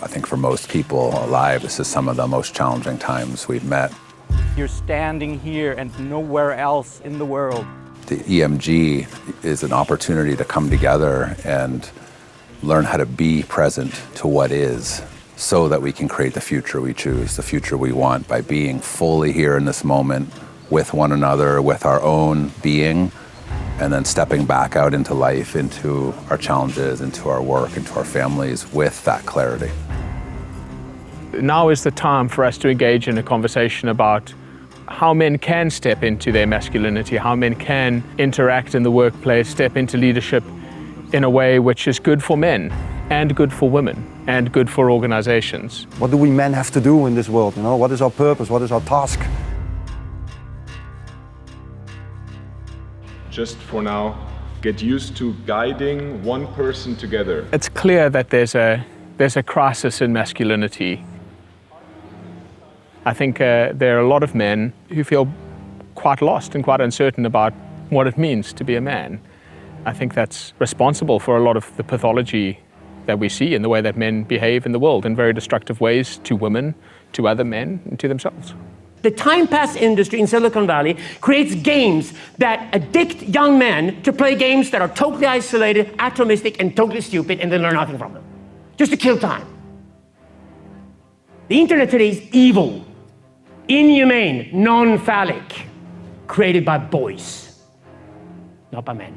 I think for most people alive, this is some of the most challenging times we've met. You're standing here and nowhere else in the world. The EMG is an opportunity to come together and learn how to be present to what is, so that we can create the future we choose, the future we want, by being fully here in this moment with one another, with our own being, and then stepping back out into life, into our challenges, into our work, into our families with that clarity. Now is the time for us to engage in a conversation about how men can step into their masculinity, how men can interact in the workplace, step into leadership in a way which is good for men and good for women and good for organizations. What do we men have to do in this world? You know, what is our purpose? What is our task? Just for now, get used to guiding one person together. It's clear that there's a crisis in masculinity. I think there are a lot of men who feel quite lost and quite uncertain about what it means to be a man. I think that's responsible for a lot of the pathology that we see in the way that men behave in the world in very destructive ways to women, to other men, and to themselves. The time pass industry in Silicon Valley creates games that addict young men to play games that are totally isolated, atomistic, and totally stupid, and they learn nothing from them. Just to kill time. The internet today is evil, inhumane, non-phallic, created by boys, not by men.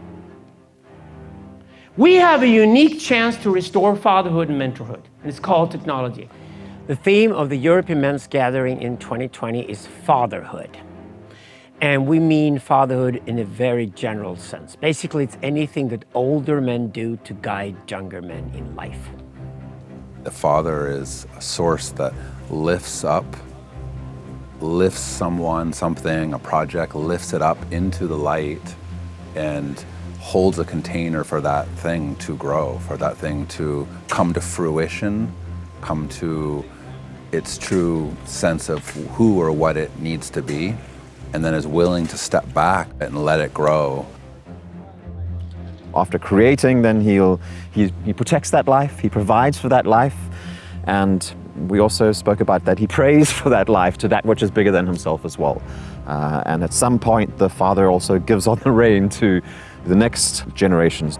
We have a unique chance to restore fatherhood and mentorhood, and it's called technology. The theme of the European Men's Gathering in 2020 is fatherhood. And we mean fatherhood in a very general sense. Basically, it's anything that older men do to guide younger men in life. The father is a source that lifts someone, something, a project, lifts it up into the light and holds a container for that thing to grow, for that thing to come to fruition, come to its true sense of who or what it needs to be, and then is willing to step back and let it grow. After creating, then he protects that life, he provides for that life, and we also spoke about that he prays for that life, to that which is bigger than himself as well. And at some point, the father also gives on the rein to the next generations.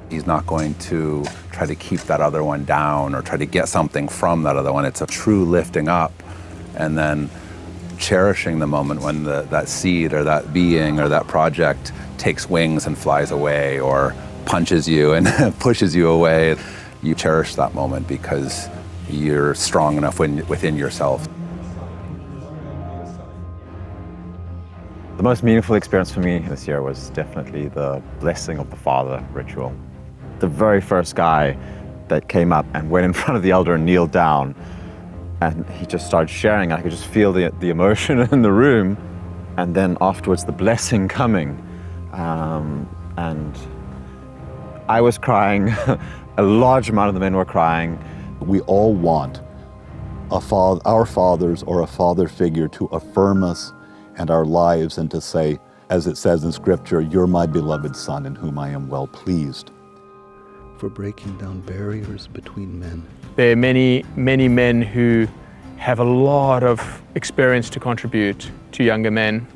He's not going to try to keep that other one down or try to get something from that other one. It's a true lifting up and then cherishing the moment when that seed or that being or that project takes wings and flies away or punches you and pushes you away. You cherish that moment because you're strong enough within yourself. The most meaningful experience for me this year was definitely the blessing of the father ritual. The very first guy that came up and went in front of the elder and kneeled down, and he just started sharing. I could just feel the emotion in the room, and then afterwards the blessing coming. And I was crying, a large amount of the men were crying. We all want our fathers or a father figure to affirm us and our lives and to say, as it says in Scripture, "You're my beloved Son in whom I am well pleased." For breaking down barriers between men. There are many, many men who have a lot of experience to contribute to younger men.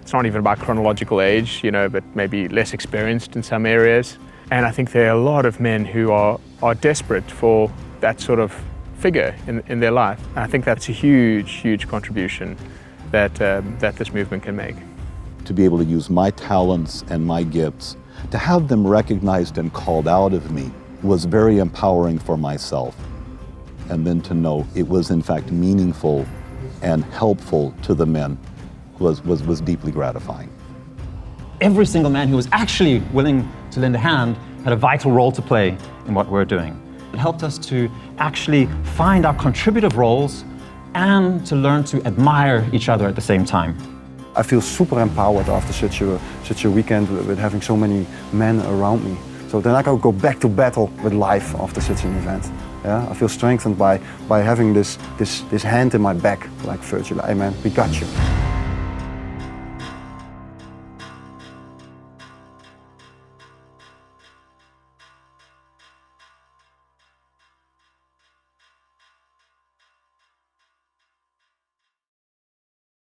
It's not even about chronological age, but maybe less experienced in some areas. And I think there are a lot of men who are desperate for that sort of figure in their life. And I think that's a huge, huge contribution that this movement can make. To be able to use my talents and my gifts, to have them recognized and called out of me was very empowering for myself. And then to know it was in fact meaningful and helpful to the men was deeply gratifying. Every single man who was actually willing to lend a hand had a vital role to play in what we're doing. It helped us to actually find our contributive roles and to learn to admire each other at the same time. I feel super empowered after such a weekend with having so many men around me. So then I can go back to battle with life after such an event. Yeah, I feel strengthened by having this hand in my back, like Virgil. Hey man, we got you.